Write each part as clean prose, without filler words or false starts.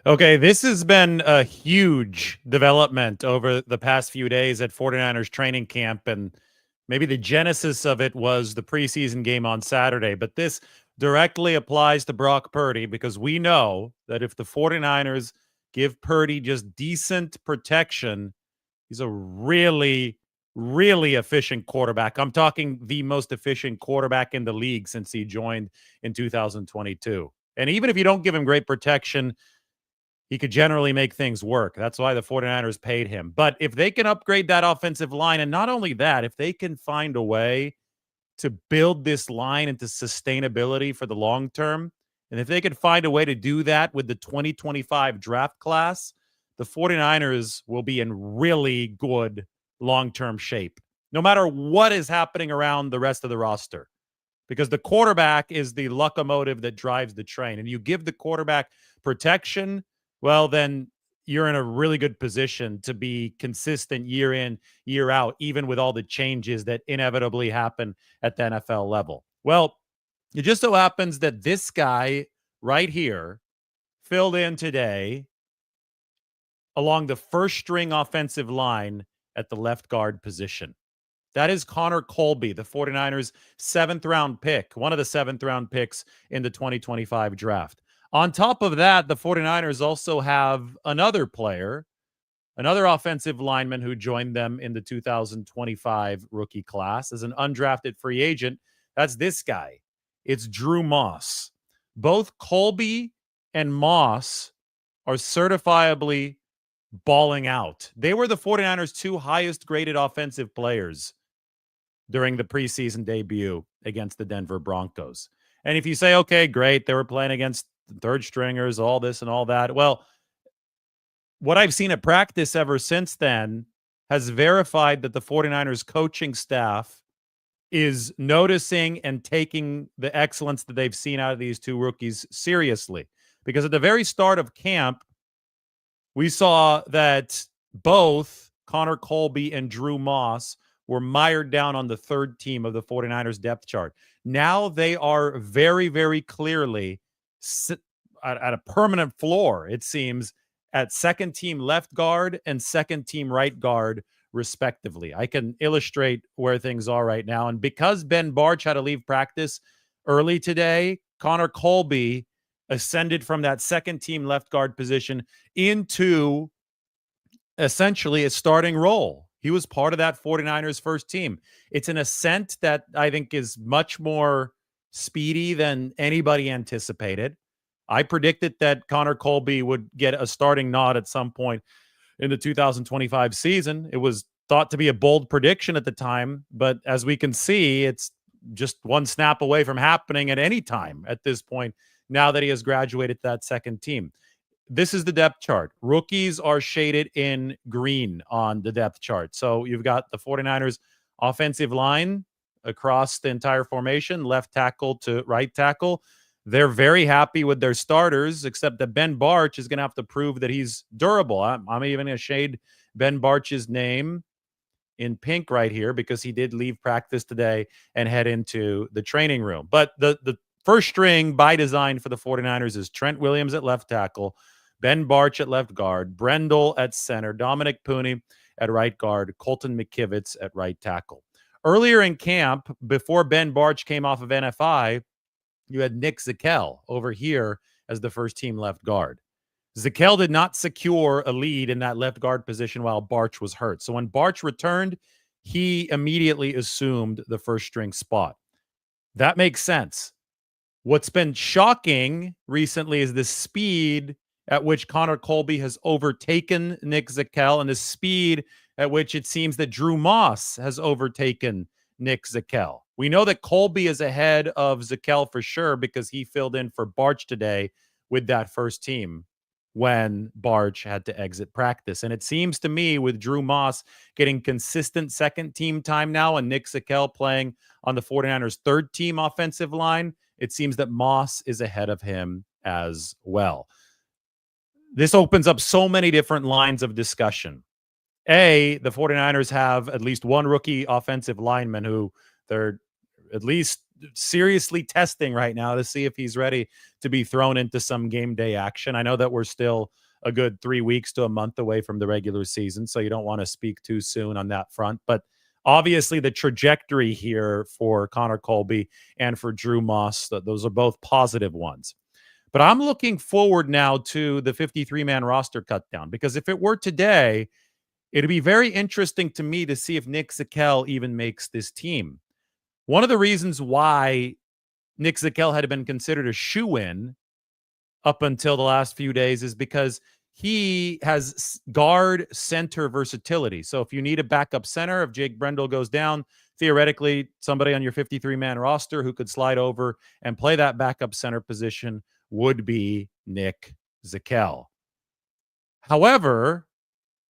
Okay, this has been a huge development over the past few days at 49ers training camp, and maybe the genesis of it was the preseason game on Saturday. But this directly applies to Brock Purdy because we know that if the 49ers give Purdy just decent protection, he's a really, really efficient quarterback. I'm talking the most efficient quarterback in the league since he joined in 2022. And even if you don't give him great protection, he could generally make things work. That's why the 49ers paid him. But if they can upgrade that offensive line, and not only that, if they can find a way to build this line into sustainability for the long term, and if they could find a way to do that with the 2025 draft class, the 49ers will be in really good long-term shape, no matter what is happening around the rest of the roster. Because the quarterback is the locomotive that drives the train. And you give the quarterback protection, well, then you're in a really good position to be consistent year in, year out, even with all the changes that inevitably happen at the NFL level. Well, it just so happens that this guy right here filled in today along the first string offensive line at the left guard position. That is Connor Colby, the 49ers' seventh-round pick, one of the seventh-round picks in the 2025 draft. On top of that, the 49ers also have another player, another offensive lineman who joined them in the 2025 rookie class as an undrafted free agent. That's this guy. It's Drew Moss. Both Colby and Moss are certifiably balling out. They were the 49ers' two highest graded offensive players during the preseason debut against the Denver Broncos. And if you say, okay, great, they were playing against third stringers, all this and all that. Well, what I've seen at practice ever since then has verified that the 49ers coaching staff is noticing and taking the excellence that they've seen out of these two rookies seriously. Because at the very start of camp, we saw that both Connor Colby and Drew Moss were mired down on the third team of the 49ers depth chart. Now they are very, very clearly at a permanent floor, it seems, at second team left guard and second team right guard, respectively. I can illustrate where things are right now. And because Ben Barch had to leave practice early today, Connor Colby ascended from that second team left guard position into essentially a starting role. He was part of that 49ers first team. It's an ascent that I think is much more speedy than anybody anticipated. I predicted that Connor Colby would get a starting nod at some point in the 2025 season. It was thought to be a bold prediction at the time, but as we can see, it's just one snap away from happening at any time at this point, now that he has graduated to that second team. This is the depth chart. Rookies are shaded in green on the depth chart. So you've got the 49ers offensive line across the entire formation, left tackle to right tackle. They're very happy with their starters, except that Ben Barch is going to have to prove that he's durable. I'm even going to shade Ben Barch's name in pink right here because he did leave practice today and head into the training room. But the first string by design for the 49ers is Trent Williams at left tackle, Ben Barch at left guard, Brendel at center, Dominic Pooney at right guard, Colton McKivitz at right tackle. Earlier in camp, before Ben Barch came off of NFI, you had Nick Zakelj over here as the first team left guard. Zakelj did not secure a lead in that left guard position while Barch was hurt. So when Barch returned, he immediately assumed the first string spot. That makes sense. What's been shocking recently is the speed at which Connor Colby has overtaken Nick Zakelj and the speed at which it seems that Drew Moss has overtaken Nick Zakelj. We know that Colby is ahead of Zakelj for sure because he filled in for Barch today with that first team when Barch had to exit practice. And it seems to me with Drew Moss getting consistent second team time now and Nick Zakelj playing on the 49ers third team offensive line, it seems that Moss is ahead of him as well. This opens up so many different lines of discussion. The 49ers have at least one rookie offensive lineman who they're at least seriously testing right now to see if he's ready to be thrown into some game day action. I know that we're still a good 3 weeks to a month away from the regular season, so you don't want to speak too soon on that front. But obviously, the trajectory here for Connor Colby and for Drew Moss, those are both positive ones. But I'm looking forward now to the 53-man roster cutdown, because if it were today, it'd be very interesting to me to see if Nick Zakelj even makes this team. One of the reasons why Nick Zakelj had been considered a shoo-in up until the last few days is because he has guard center versatility. So if you need a backup center, if Jake Brendel goes down, theoretically, somebody on your 53-man roster who could slide over and play that backup center position would be Nick Zakelj. However,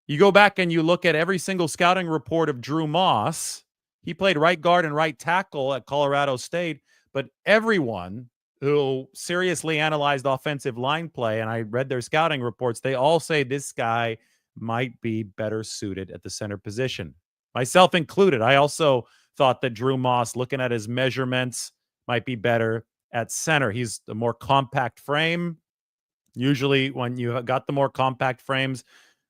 you go back and you look at every single scouting report of Drew Moss. He played right guard and right tackle at Colorado State, but everyone who seriously analyzed offensive line play, and I read their scouting reports, they all say this guy might be better suited at the center position, myself included. I also thought that Drew Moss, looking at his measurements, might be better at center. He's a more compact frame. Usually when you got the more compact frames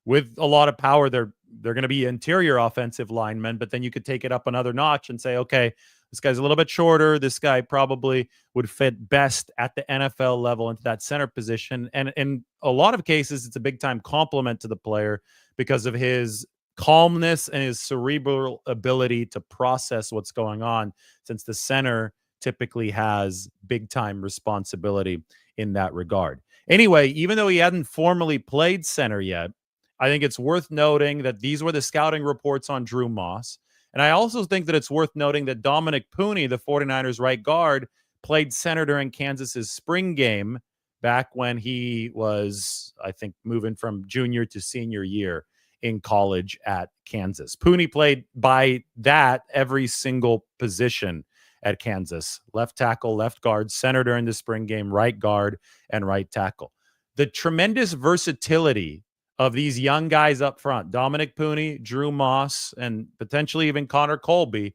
with a lot of power, they're going to be interior offensive linemen, but then you could take it up another notch and say, okay, this guy's a little bit shorter. This guy probably would fit best at the NFL level into that center position. And in a lot of cases, it's a big time compliment to the player because of his calmness and his cerebral ability to process what's going on, since the center typically has big time responsibility in that regard. Anyway, even though he hadn't formally played center yet, I think it's worth noting that these were the scouting reports on Drew Moss. And I also think that it's worth noting that Dominic Puni, the 49ers right guard, played center during Kansas's spring game back when he was, I think, moving from junior to senior year in college at Kansas. Puni played by that every single position at Kansas: left tackle, left guard, center during the spring game, right guard, and right tackle. The tremendous versatility of these young guys up front, Dominic Puni, Drew Moss, and potentially even Connor Colby,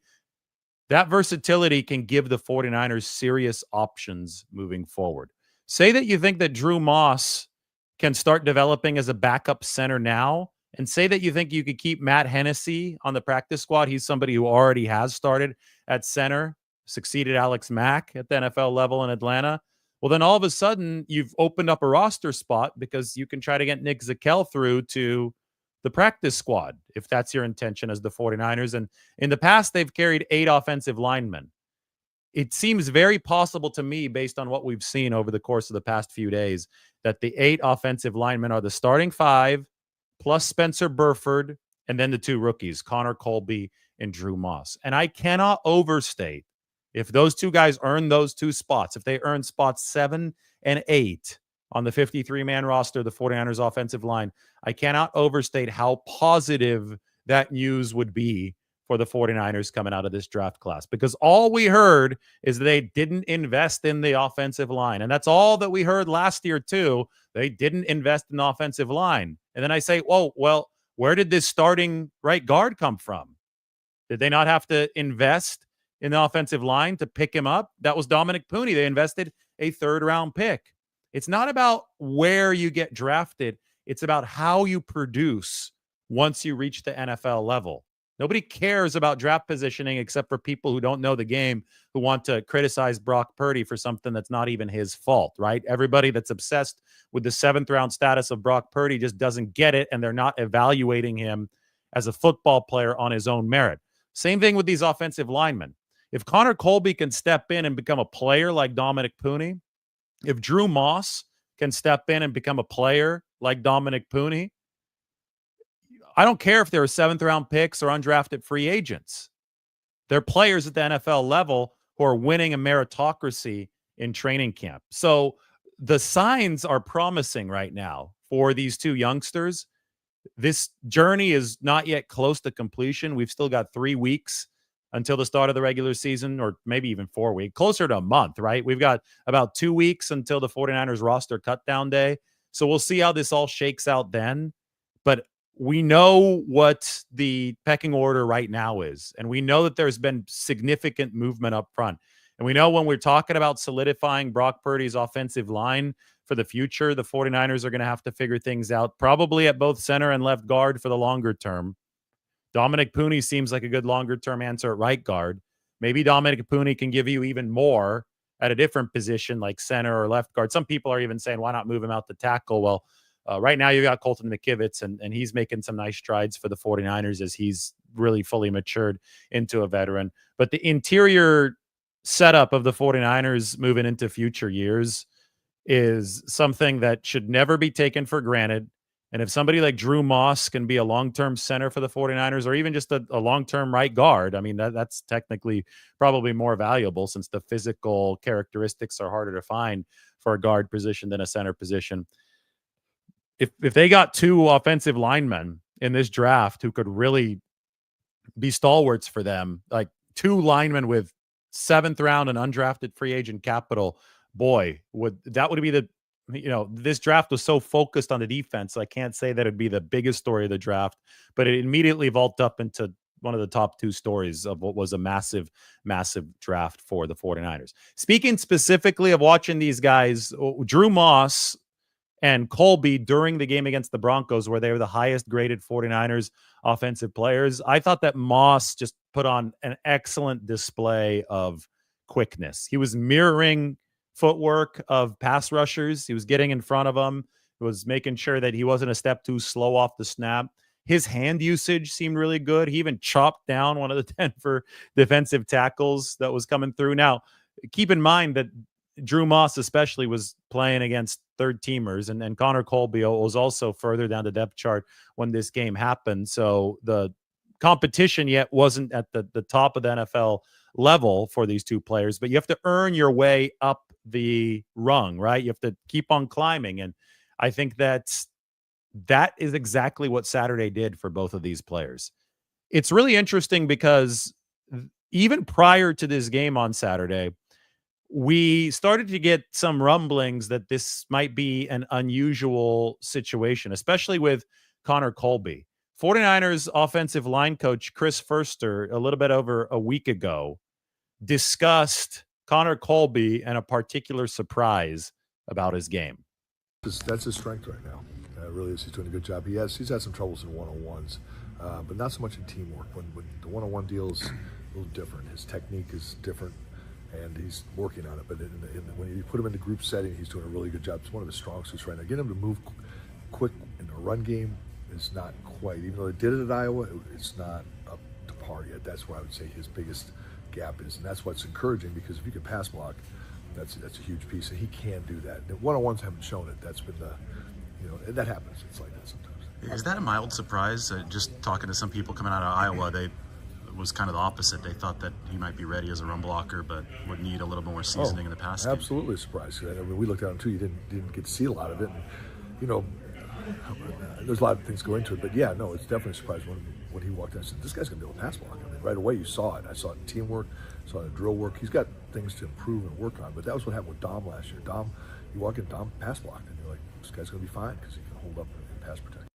that versatility can give the 49ers serious options moving forward. Say that you think that Drew Moss can start developing as a backup center now, and say that you think you could keep Matt Hennessy on the practice squad. He's somebody who already has started at center, succeeded Alex Mack at the NFL level in Atlanta. Well, then all of a sudden you've opened up a roster spot because you can try to get Nick Zakelj through to the practice squad if that's your intention as the 49ers. And in the past, they've carried 8 offensive linemen. It seems very possible to me, based on what we've seen over the course of the past few days, that the 8 offensive linemen are the starting 5 plus Spencer Burford and then the 2 rookies, Connor Colby and Drew Moss. And I cannot overstate, if those 2 guys earn those 2 spots, if they earn spots 7 and 8 on the 53-man roster, the 49ers offensive line, I cannot overstate how positive that news would be for the 49ers coming out of this draft class. Because all we heard is they didn't invest in the offensive line. And that's all that we heard last year too. They didn't invest in the offensive line. And then I say, oh, well, where did this starting right guard come from? Did they not have to invest in the offensive line to pick him up? That was Dominic Puni. They invested a 3rd-round pick. It's not about where you get drafted. It's about how you produce once you reach the NFL level. Nobody cares about draft positioning except for people who don't know the game, who want to criticize Brock Purdy for something that's not even his fault, right? Everybody that's obsessed with the 7th-round status of Brock Purdy just doesn't get it, and they're not evaluating him as a football player on his own merit. Same thing with these offensive linemen. If Connor Colby can step in and become a player like Dominic Puni, if Drew Moss can step in and become a player like Dominic Puni, I don't care if they're 7th-round picks or undrafted free agents. They're players at the NFL level who are winning a meritocracy in training camp. So the signs are promising right now for these 2 youngsters. This journey is not yet close to completion. We've still got 3 weeks until the start of the regular season, or maybe even 4 weeks, closer to a month, right? We've got about 2 weeks until the 49ers roster cutdown day. So we'll see how this all shakes out then. But we know what the pecking order right now is, and we know that there's been significant movement up front. And we know when we're talking about solidifying Brock Purdy's offensive line for the future, the 49ers are going to have to figure things out, probably at both center and left guard for the longer term. Dominic Puni seems like a good longer-term answer at right guard. Maybe Dominic Puni can give you even more at a different position like center or left guard. Some people are even saying, why not move him out to tackle? Well, right now you got Colton McKivitz, and he's making some nice strides for the 49ers as he's really fully matured into a veteran. But the interior setup of the 49ers moving into future years is something that should never be taken for granted. And if somebody like Drew Moss can be a long-term center for the 49ers, or even just a long-term right guard, I mean, that's technically probably more valuable since the physical characteristics are harder to find for a guard position than a center position. If they got two offensive linemen in this draft who could really be stalwarts for them, like two linemen with 7th round and undrafted free agent capital, boy, would be the, this draft was so focused on the defense. So I can't say that it'd be the biggest story of the draft, but it immediately vaulted up into one of the top 2 stories of what was a massive, massive draft for the 49ers. Speaking specifically of watching these guys, Drew Moss and Colby during the game against the Broncos, where they were the highest graded 49ers offensive players, I thought that Moss just put on an excellent display of quickness. He was mirroring footwork of pass rushers. He was getting in front of them. He was making sure that he wasn't a step too slow off the snap. His hand usage seemed really good. He even chopped down one of the Denver defensive tackles that was coming through. Now, keep in mind that Drew Moss especially was playing against third teamers, and Connor Colby was also further down the depth chart when this game happened. So the competition yet wasn't at the top of the NFL level for these two players, but you have to earn your way up the rung, right? You have to keep on climbing. And I think that is exactly what Saturday did for both of these players. It's really interesting because even prior to this game on Saturday, we started to get some rumblings that this might be an unusual situation, especially with Connor Colby. 49ers offensive line coach Chris Furster, a little bit over a week ago, discussed Connor Colby and a particular surprise about his game. That's his strength right now. Really is. He's doing a good job. He's had some troubles in one-on-ones, but not so much in teamwork. When the one-on-one deal is a little different, his technique is different, and he's working on it. But when you put him in the group setting, he's doing a really good job. It's one of his strong suits right now. Getting him to move quick in a run game is not quite. Even though they did it at Iowa, it's not up to par yet. That's where I would say his biggest gap is, and that's what's encouraging, because if you can pass block, that's a huge piece, and he can do that. The one-on-ones haven't shown it. That's been and that happens. It's like that sometimes. Is that a mild surprise? Just talking to some people coming out of Iowa, it was kind of the opposite. They thought that he might be ready as a run blocker, but would need a little bit more seasoning in the pass game. Absolutely surprised. I mean, we looked at him too. You didn't get to see a lot of it. And, there's a lot of things go into it, but yeah, no, it's definitely a surprise when he walked in. I said, this guy's gonna be able to pass block. I mean, right away you saw it. I saw it in teamwork, saw it in drill work. He's got things to improve and work on, but that was what happened with Dom last year. You walk in, Dom pass blocked, and you're like, this guy's gonna be fine because he can hold up and pass protect.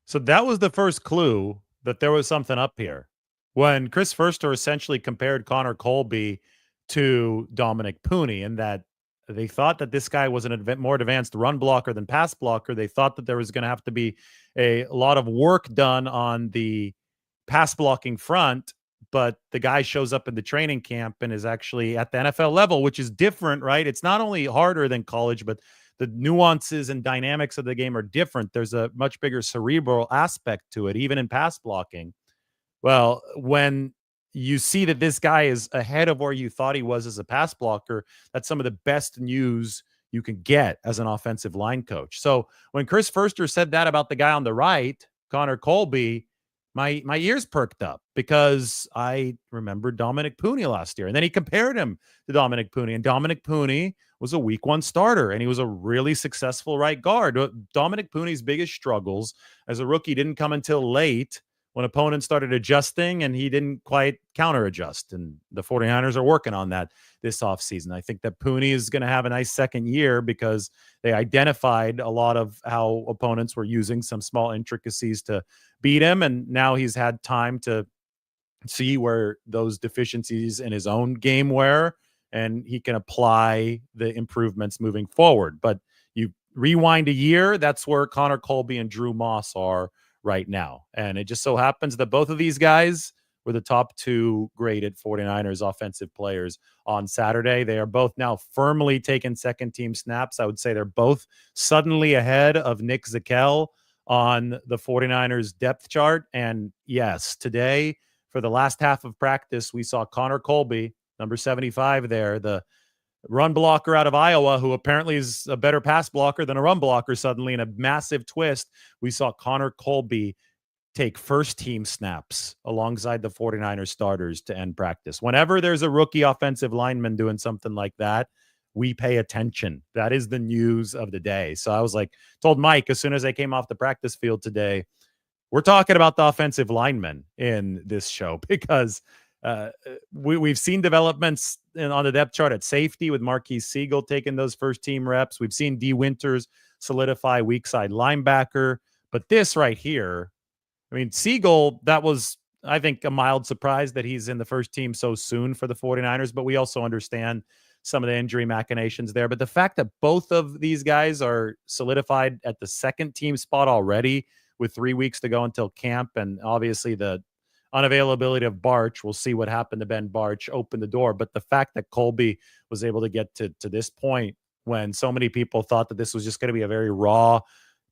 So that was the first clue that there was something up here. When Chris Furster essentially compared Connor Colby to Dominic Puni, and that they thought that this guy was an more advanced run blocker than pass blocker. They thought that there was going to have to be a lot of work done on the pass blocking front, but the guy shows up in the training camp and is actually at the NFL level, which is different, right? It's not only harder than college, but the nuances and dynamics of the game are different. There's a much bigger cerebral aspect to it, even in pass blocking. Well, when you see that this guy is ahead of where you thought he was as a pass blocker, that's some of the best news you can get as an offensive line coach. So when Chris Furster said that about the guy on the right, Connor Colby, my ears perked up, because I remember Dominic Puni last year, and then he compared him to Dominic Puni, and Dominic Puni was a week 1 starter, and he was a really successful right guard. Dominic Puni's biggest struggles as a rookie didn't come until late, when opponents started adjusting and he didn't quite counter adjust. And the 49ers are working on that this offseason. I think that Puni is going to have a nice second year, because they identified a lot of how opponents were using some small intricacies to beat him. And now he's had time to see where those deficiencies in his own game were. and he can apply the improvements moving forward. But you rewind a year, that's where Connor Colby and Drew Moss are right now. And it just so happens that both of these guys were the top 2 graded 49ers offensive players on Saturday. They are both now firmly taking second team snaps. I would say they're both suddenly ahead of Nick Zakelj on the 49ers depth chart. And yes, today, for the last half of practice, we saw Connor Colby, number 75 there, the run blocker out of Iowa, who apparently is a better pass blocker than a run blocker suddenly in a massive twist. We saw Connor Colby take first team snaps alongside the 49ers starters to end practice. Whenever there's a rookie offensive lineman doing something like that, we pay attention. That is the news of the day. So I was like, told Mike as soon as I came off the practice field today, we're talking about the offensive linemen in this show because we've seen developments on the depth chart at safety with Marquise Siegel taking those first team reps. We've seen D. Winters solidify weak side linebacker. But this right here, I mean, Siegel, that was, I think, a mild surprise that he's in the first team so soon for the 49ers, but we also understand some of the injury machinations there. But the fact that both of these guys are solidified at the second team spot already with 3 weeks to go until camp, and obviously the unavailability of Barch, we'll see what happened to Ben Barch, opened the door. But the fact that Colby was able to get to this point when so many people thought that this was just going to be a very raw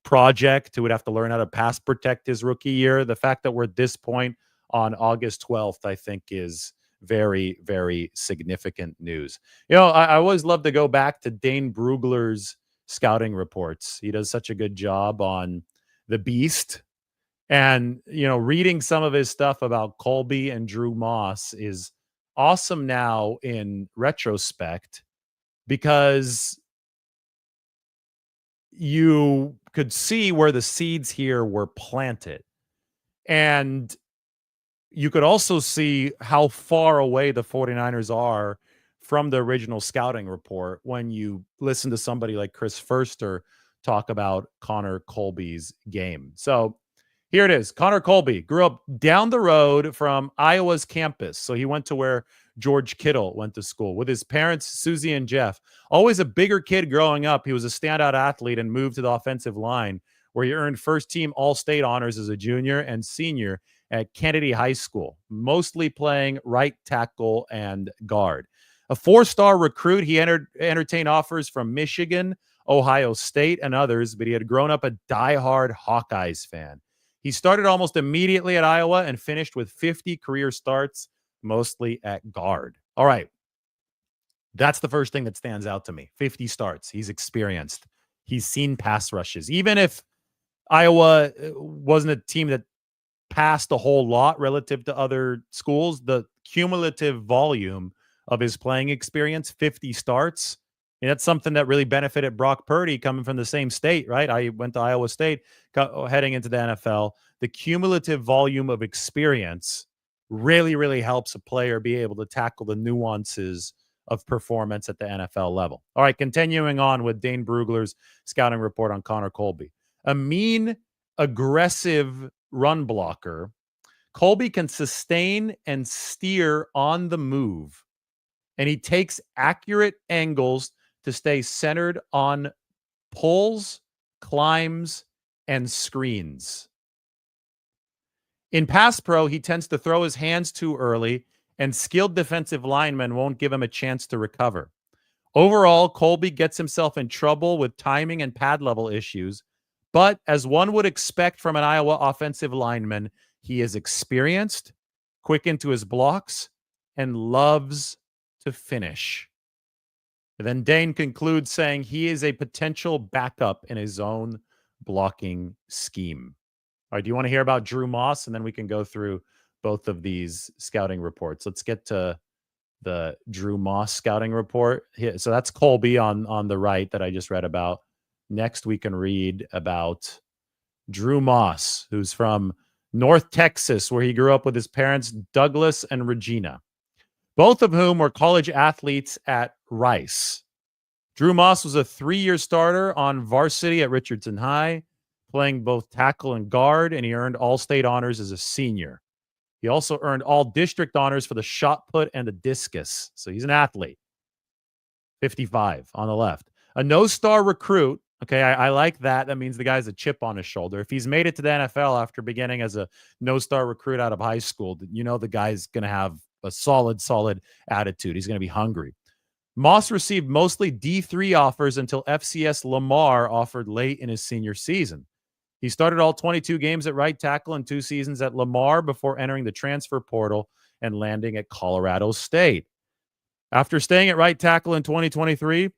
project who would have to learn how to pass protect his rookie year, the fact that we're at this point on August 12th, I think is very, very significant news. You know, I always love to go back to Dane Brugler's scouting reports. He does such a good job on the beast. And, you know, reading some of his stuff about Colby and Drew Moss is awesome now in retrospect because you could see where the seeds here were planted. And you could also see how far away the 49ers are from the original scouting report when you listen to somebody like Chris Furster talk about Connor Colby's game. So here it is. Connor Colby grew up down the road from Iowa's campus. So he went to where George Kittle went to school with his parents, Susie and Jeff. Always a bigger kid growing up. He was a standout athlete and moved to the offensive line where he earned first-team All-State honors as a junior and senior at Kennedy High School, mostly playing right tackle and guard. A 4-star recruit, he entertained offers from Michigan, Ohio State, and others, but he had grown up a diehard Hawkeyes fan. He started almost immediately at Iowa and finished with 50 career starts, mostly at guard. All right. That's the first thing that stands out to me. 50 starts. He's experienced. He's seen pass rushes. Even if Iowa wasn't a team that passed a whole lot relative to other schools, the cumulative volume of his playing experience, 50 starts, and that's something that really benefited Brock Purdy coming from the same state, right? I went to Iowa State heading into the NFL. The cumulative volume of experience really, really helps a player be able to tackle the nuances of performance at the NFL level. All right, continuing on with Dane Brugler's scouting report on Connor Colby. A mean, aggressive run blocker, Colby can sustain and steer on the move, and he takes accurate angles to stay centered on pulls, climbs, and screens. In pass pro, he tends to throw his hands too early, and skilled defensive linemen won't give him a chance to recover. Overall, Colby gets himself in trouble with timing and pad level issues, but as one would expect from an Iowa offensive lineman, he is experienced, quick into his blocks, and loves to finish. And then Dane concludes saying he is a potential backup in his own blocking scheme. All right, do you want to hear about Drew Moss? And then we can go through both of these scouting reports. Let's get to the Drew Moss scouting report. So that's Colby on the right that I just read about. Next, we can read about Drew Moss, who's from North Texas, where he grew up with his parents, Douglas and Regina, both of whom were college athletes at Rice. Drew Moss was a 3-year starter on varsity at Richardson High, playing both tackle and guard, and he earned all-state honors as a senior. He also earned all district honors for the shot put and the discus. So he's an athlete. 55 on the left. A no-star recruit. Okay, I like that. That means the guy's a chip on his shoulder. If he's made it to the NFL after beginning as a no-star recruit out of high school, you know the guy's going to have a solid attitude. He's going to be hungry. Moss received mostly D3 offers until FCS Lamar offered late in his senior season. He started all 22 games at right tackle and 2 seasons at Lamar before entering the transfer portal and landing at Colorado State. After staying at right tackle in 2023,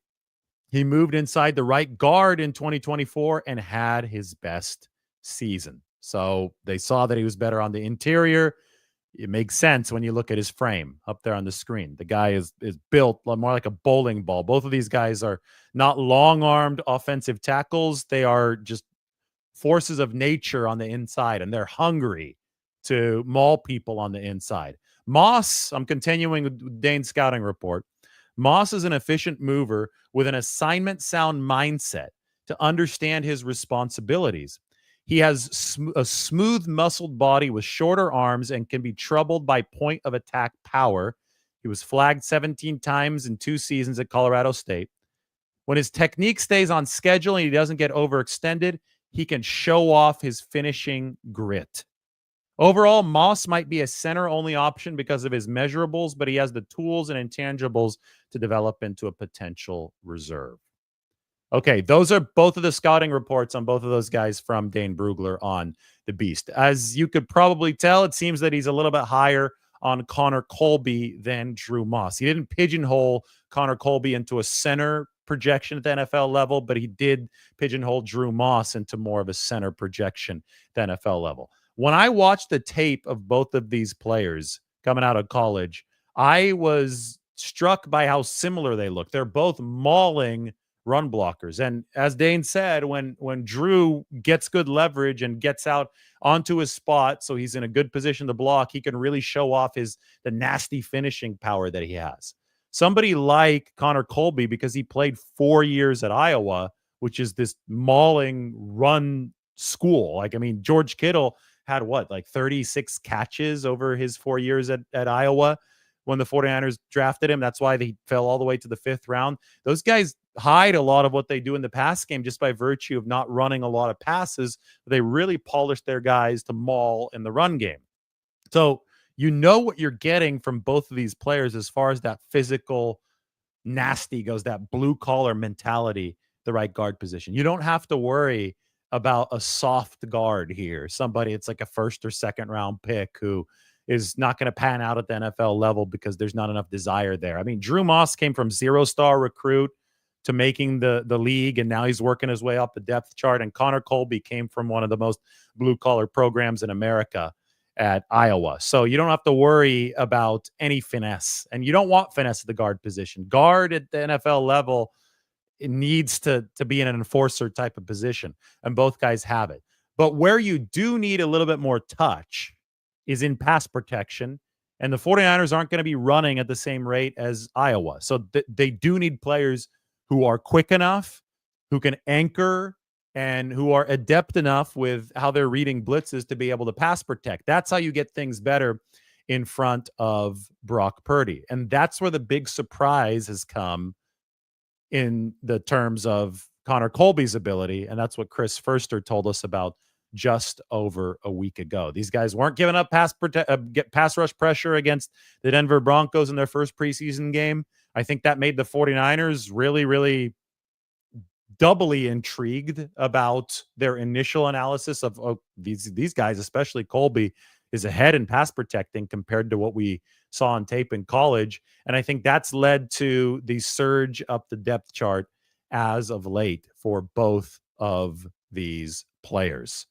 he moved inside the right guard in 2024 and had his best season. So they saw that he was better on the interior. It makes sense when you look at his frame up there on the screen. The guy is built more like a bowling ball. Both of these guys are not long-armed offensive tackles. They are just forces of nature on the inside, and they're hungry to maul people on the inside. Moss, I'm continuing with Dane's scouting report. Moss is an efficient mover with an assignment sound mindset to understand his responsibilities. He has a smooth muscled body with shorter arms and can be troubled by point of attack power. He was flagged 17 times in 2 seasons at Colorado State. When his technique stays on schedule and he doesn't get overextended, he can show off his finishing grit. Overall, Moss might be a center-only option because of his measurables, but he has the tools and intangibles to develop into a potential reserve. Okay, those are both of the scouting reports on both of those guys from Dane Brugler on the Beast. As you could probably tell, it seems that he's a little bit higher on Connor Colby than Drew Moss. He didn't pigeonhole Connor Colby into a center projection at the NFL level, but he did pigeonhole Drew Moss into more of a center projection at the NFL level. When I watched the tape of both of these players coming out of college, I was struck by how similar they look. They're both mauling run blockers. And as Dane said, when Drew gets good leverage and gets out onto his spot, so he's in a good position to block, he can really show off the nasty finishing power that he has. Somebody like Connor Colby, because he played 4 years at Iowa, which is this mauling run school. Like, I mean, George Kittle had 36 catches over his 4 years at Iowa when the 49ers drafted him. That's why they fell all the way to the 5th round. Those guys hide a lot of what they do in the pass game just by virtue of not running a lot of passes. They really polish their guys to maul in the run game. So you know what you're getting from both of these players as far as that physical nasty goes, that blue-collar mentality, the right guard position. You don't have to worry about a soft guard here, somebody it's like a 1st or 2nd round pick who is not going to pan out at the NFL level because there's not enough desire there. I mean, Drew Moss came from 0-star recruit to making the league, and now he's working his way up the depth chart. And Connor Colby came from one of the most blue-collar programs in America at Iowa. So you don't have to worry about any finesse, and you don't want finesse at the guard position. Guard at the NFL level, it needs to be in an enforcer type of position, and both guys have it. But where you do need a little bit more touch is in pass protection, and the 49ers aren't going to be running at the same rate as Iowa. So they do need players who are quick enough, who can anchor, and who are adept enough with how they're reading blitzes to be able to pass protect. That's how you get things better in front of Brock Purdy. And that's where the big surprise has come in the terms of Connor Colby's ability. And that's what Chris Furster told us about just over a week ago. These guys weren't giving up pass rush pressure against the Denver Broncos in their first preseason game. I think that made the 49ers really, really doubly intrigued about their initial analysis of these guys, especially Colby, is ahead in pass protecting compared to what we saw on tape in college. And I think that's led to the surge up the depth chart as of late for both of these players.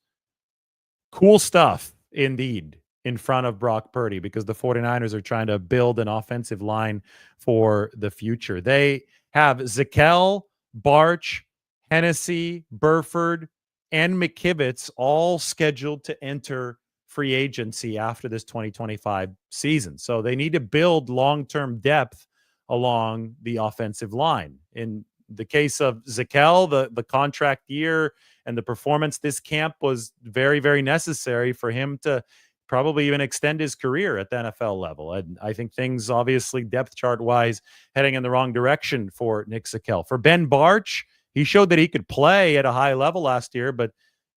Cool stuff indeed in front of Brock Purdy, because the 49ers are trying to build an offensive line for the future. They have Zakelj, Barch, Hennessy, Burford, and McKivitz all scheduled to enter free agency after this 2025 season. So they need to build long-term depth along the offensive line. In the case of Zakelj, the contract year and the performance this camp was very, very necessary for him to probably even extend his career at the NFL level. And I think things, obviously, depth chart wise, heading in the wrong direction for Nick Zakelj. For Ben Barch, he showed that he could play at a high level last year, but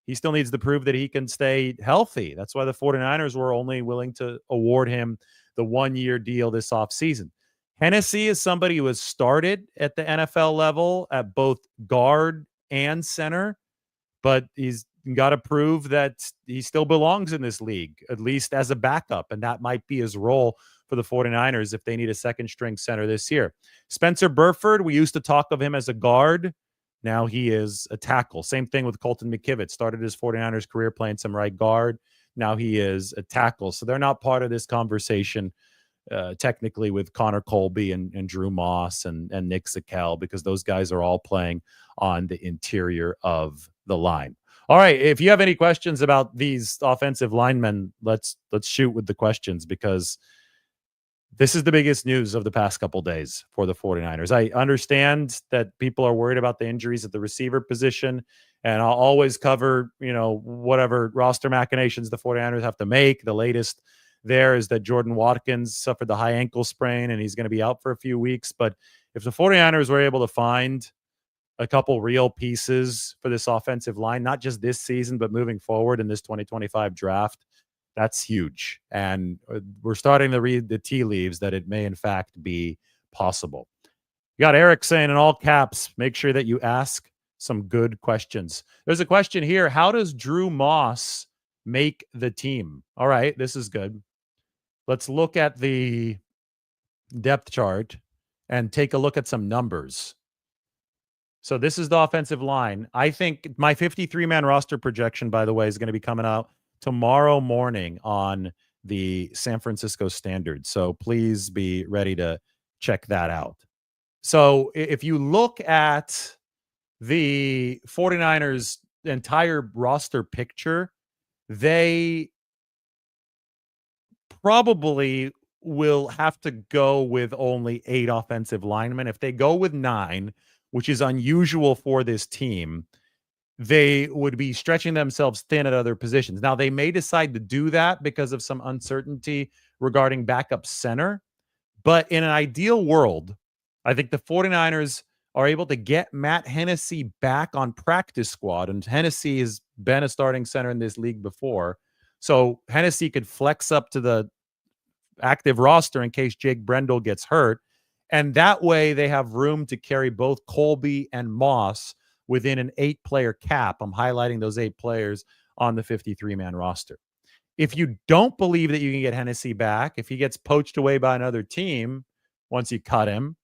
he still needs to prove that he can stay healthy. That's why the 49ers were only willing to award him the 1-year deal this offseason. Hennessy is somebody who has started at the NFL level at both guard and center, but he's got to prove that he still belongs in this league, at least as a backup, and that might be his role for the 49ers if they need a second-string center this year. Spencer Burford, we used to talk of him as a guard. Now he is a tackle. Same thing with Colton McKivitz. Started his 49ers career playing some right guard. Now he is a tackle. So they're not part of this conversation technically with Connor Colby and Drew Moss and Nick Zakelj, because those guys are all playing on the interior of the line. All right, if you have any questions about these offensive linemen, let's shoot with the questions, because this is the biggest news of the past couple days for the 49ers. I understand that people are worried about the injuries at the receiver position, and I'll always cover, whatever roster machinations the 49ers have to make. The latest there is that Jordan Watkins suffered the high ankle sprain, and he's going to be out for a few weeks. But if the 49ers were able to find a couple real pieces for this offensive line, not just this season, but moving forward in this 2025 draft, that's huge. And we're starting to read the tea leaves that it may, in fact, be possible. You got Eric saying in all caps, make sure that you ask some good questions. There's a question here. How does Drew Moss make the team? All right, this is good. Let's look at the depth chart and take a look at some numbers. So this is the offensive line. I think my 53-man roster projection, by the way, is going to be coming out tomorrow morning on the San Francisco Standard. So please be ready to check that out. So if you look at the 49ers' entire roster picture, they probably will have to go with only 8 offensive linemen. If they go with 9, which is unusual for this team, they would be stretching themselves thin at other positions. Now, they may decide to do that because of some uncertainty regarding backup center. But in an ideal world, I think the 49ers are able to get Matt Hennessy back on practice squad. And Hennessy has been a starting center in this league before. So Hennessy could flex up to the active roster in case Jake Brendel gets hurt. And that way they have room to carry both Colby and Moss within an 8-player cap. I'm highlighting those 8 players on the 53-man roster. If you don't believe that you can get Hennessy back, if he gets poached away by another team once you cut him,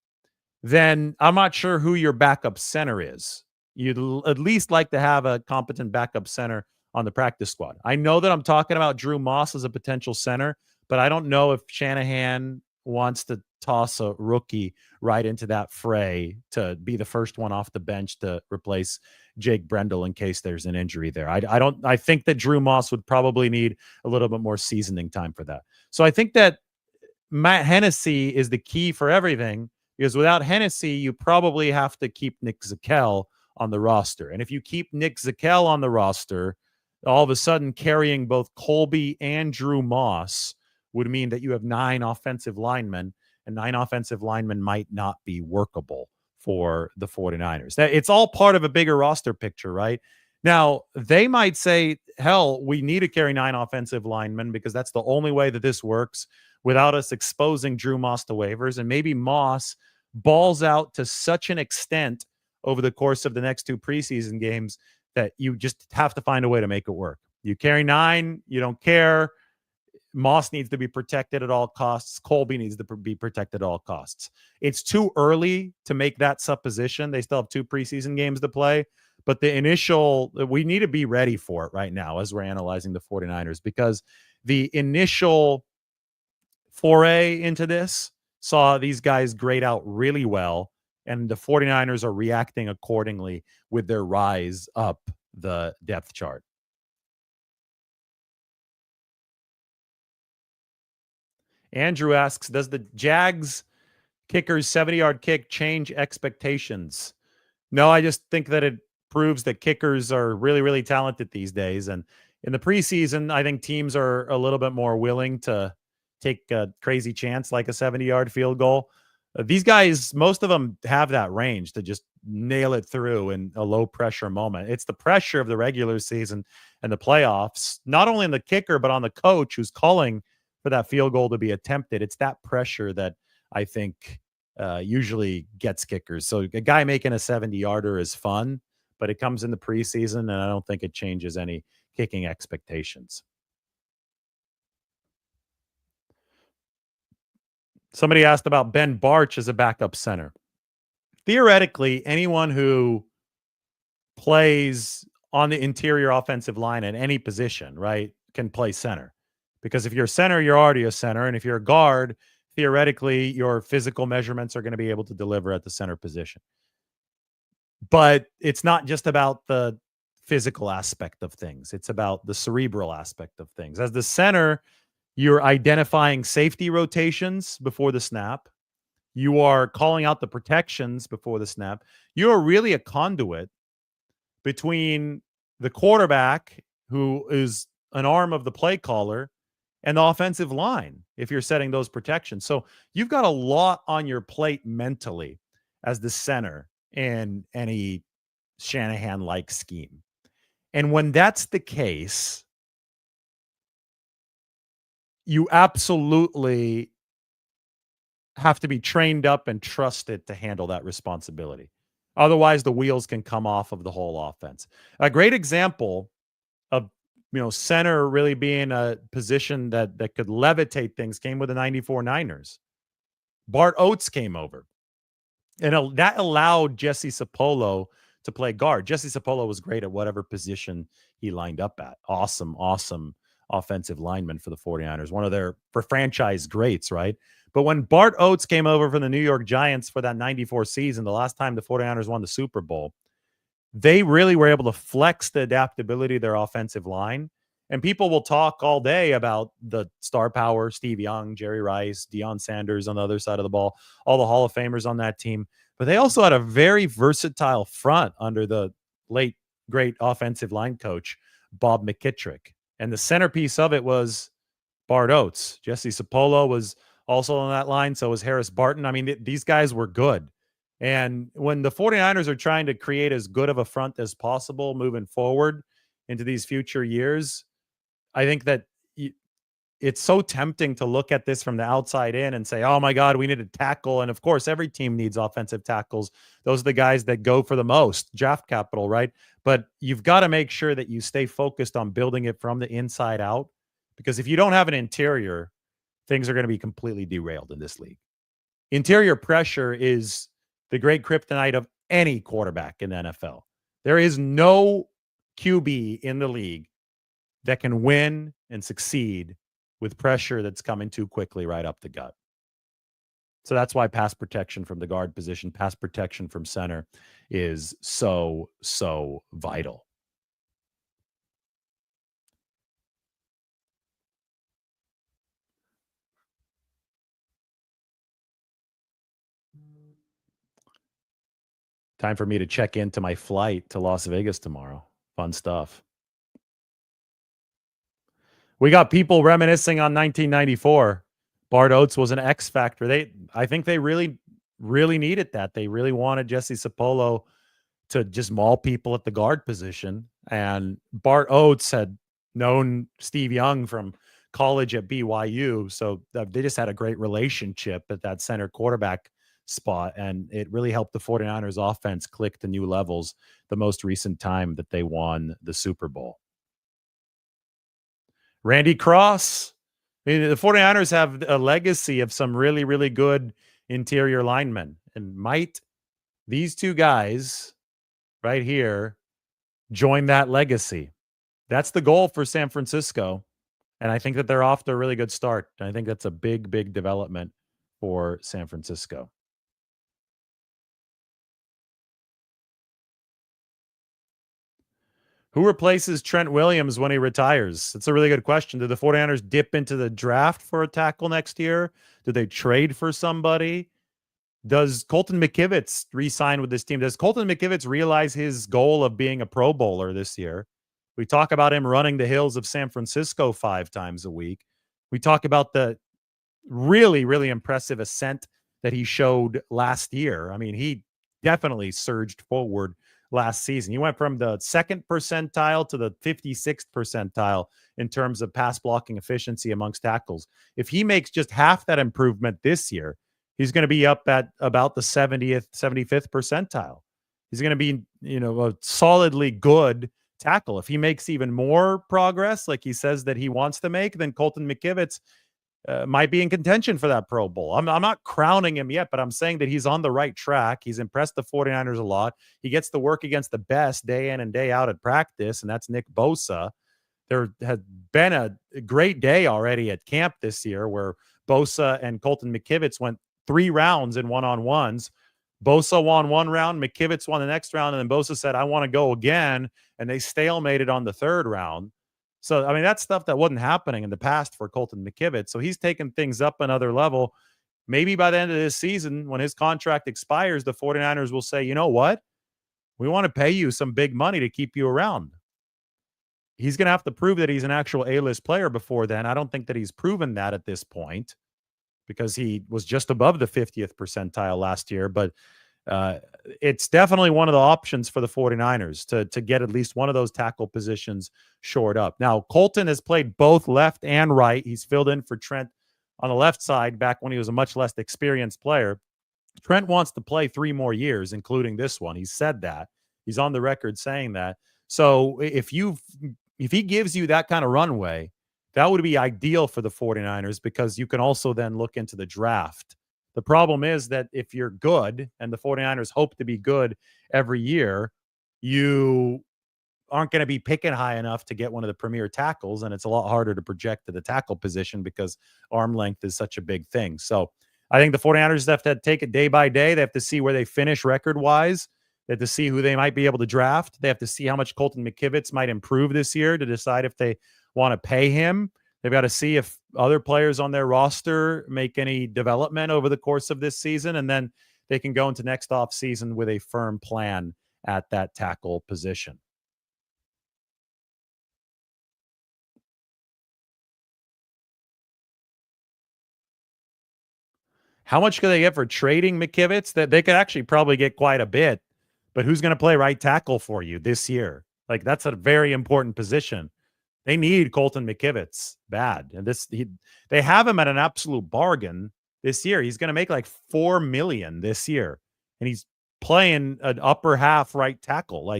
then I'm not sure who your backup center is. You'd at least like to have a competent backup center on the practice squad. I know that I'm talking about Drew Moss as a potential center, but I don't know if Shanahan wants to toss a rookie right into that fray to be the first one off the bench to replace Jake Brendel in case there's an injury there. I think that Drew Moss would probably need a little bit more seasoning time for that. So I think that Matt Hennessy is the key for everything, because without Hennessy, you probably have to keep Nick Zakelj on the roster. And if you keep Nick Zakelj on the roster, all of a sudden carrying both Colby and Drew Moss would mean that you have 9 offensive linemen, and 9 offensive linemen might not be workable for the 49ers. It's all part of a bigger roster picture, right? Now, they might say, hell, we need to carry 9 offensive linemen because that's the only way that this works without us exposing Drew Moss to waivers. And maybe Moss balls out to such an extent over the course of the next 2 preseason games that you just have to find a way to make it work. You carry 9, you don't care. Moss needs to be protected at all costs. Colby needs to be protected at all costs. It's too early to make that supposition. They still have 2 preseason games to play, but we need to be ready for it right now as we're analyzing the 49ers, because the initial foray into this saw these guys grade out really well, and the 49ers are reacting accordingly with their rise up the depth chart. Andrew asks, does the Jags kicker's 70-yard kick change expectations? No, I just think that it proves that kickers are really, really talented these days. And In the preseason, I think teams are a little bit more willing to take a crazy chance like a 70-yard field goal. These guys, most of them have that range to just nail it through in a low pressure moment. It's the pressure of the regular season and the playoffs, not only on the kicker, but on the coach who's calling for that field goal to be attempted. It's that pressure that I think usually gets kickers. So a guy making a 70-yarder is fun, but it comes in the preseason, and I don't think it changes any kicking expectations. Somebody asked about Ben Barch as a backup center. Theoretically, anyone who plays on the interior offensive line at any position, right, can play center. Because if you're a center, you're already a center. And if you're a guard, theoretically, your physical measurements are going to be able to deliver at the center position. But it's not just about the physical aspect of things. It's about the cerebral aspect of things. As the center, you're identifying safety rotations before the snap. You are calling out the protections before the snap. You're really a conduit between the quarterback, who is an arm of the play caller, and the offensive line if you're setting those protections. So you've got a lot on your plate mentally as the center in any Shanahan-like scheme. And when that's the case, you absolutely have to be trained up and trusted to handle that responsibility. Otherwise, the wheels can come off of the whole offense. A great example of center really being a position that could levitate things came with the 94 Niners. Bart Oates came over, and that allowed Jesse Sapolo to play guard. Jesse Sapolo was great at whatever position he lined up at. Awesome offensive lineman for the 49ers. One of their franchise greats, right? But when Bart Oates came over from the New York Giants for that 94 season, the last time the 49ers won the Super Bowl, they really were able to flex the adaptability of their offensive line. And people will talk all day about the star power, Steve Young, Jerry Rice, Deion Sanders on the other side of the ball, all the Hall of Famers on that team. But they also had a very versatile front under the late, great offensive line coach, Bob McKittrick. And the centerpiece of it was Bart Oates. Jesse Sapolo was also on that line. So was Harris Barton. I mean, these guys were good. And when the 49ers are trying to create as good of a front as possible moving forward into these future years, I think that it's so tempting to look at this from the outside in and say, oh my God, we need a tackle. And of course, every team needs offensive tackles. Those are the guys that go for the most draft capital, right? But you've got to make sure that you stay focused on building it from the inside out, because if you don't have an interior, things are going to be completely derailed in this league. Interior pressure is the great kryptonite of any quarterback in the NFL. There is no QB in the league that can win and succeed with pressure that's coming too quickly right up the gut. So that's why pass protection from the guard position, pass protection from center is so, so vital. Time for me to check into my flight to Las Vegas tomorrow. Fun stuff. We got people reminiscing on 1994. Bart Oates was an X factor. I think they really, really needed that. They really wanted Jesse Sapolo to just maul people at the guard position. And Bart Oates had known Steve Young from college at BYU. So they just had a great relationship at that center quarterback spot. And it really helped the 49ers offense click to new levels the most recent time that they won the Super Bowl. Randy Cross. I mean, the 49ers have a legacy of some really, really good interior linemen. And might these two guys right here join that legacy? That's the goal for San Francisco. And I think that they're off to a really good start. And I think that's a big, big development for San Francisco. Who replaces Trent Williams when he retires? That's a really good question. Do the 49ers dip into the draft for a tackle next year? Do they trade for somebody? Does Colton McKivitz re-sign with this team? Does Colton McKivitz realize his goal of being a Pro Bowler this year, We talk about him running the hills of San Francisco 5 times a week. We talk about the really, really impressive ascent that he showed last year. I mean, he definitely surged forward last season. He went from the second percentile to the 56th percentile in terms of pass blocking efficiency amongst tackles. If he makes just half that improvement this year, he's going to be up at about the 70th, 75th percentile. He's going to be, a solidly good tackle. If he makes even more progress, like he says that he wants to make, then Colton McKivitz might be in contention for that Pro Bowl. I'm not crowning him yet, but I'm saying that he's on the right track. He's impressed the 49ers a lot. He gets to work against the best day in and day out at practice, and that's Nick Bosa. There has been a great day already at camp this year where Bosa and Colton McKivitz went 3 rounds in one-on-ones. Bosa won 1 round, McKivitz won the next round, and then Bosa said, I want to go again, and they stalemated on the 3rd round. So, I mean, that's stuff that wasn't happening in the past for Colton McKivitz. So he's taken things up another level. Maybe by the end of this season, when his contract expires, the 49ers will say, you know what? We want to pay you some big money to keep you around. He's going to have to prove that he's an actual A-list player before then. I don't think that he's proven that at this point because he was just above the 50th percentile last year. But it's definitely one of the options for the 49ers to get at least one of those tackle positions shored up. Now, Colton has played both left and right. He's filled in for Trent on the left side back when he was a much less experienced player. Trent wants to play 3 more years, including this one. He said that. He's on the record saying that. So if he gives you that kind of runway, that would be ideal for the 49ers because you can also then look into the draft. The problem is that if you're good and the 49ers hope to be good every year, you aren't going to be picking high enough to get one of the premier tackles. And it's a lot harder to project to the tackle position because arm length is such a big thing. So I think the 49ers have to take it day by day. They have to see where they finish record-wise. They have to see who they might be able to draft. They have to see how much Colton McKivitz might improve this year to decide if they want to pay him. They've got to see if other players on their roster make any development over the course of this season, and then they can go into next offseason with a firm plan at that tackle position. How much could they get for trading McKivitz? That they could actually probably get quite a bit, but who's going to play right tackle for you this year? Like, that's a very important position. They need Colton McKivitz bad. And they have him at an absolute bargain this year. He's going to make like $4 million this year. And he's playing an upper half right tackle.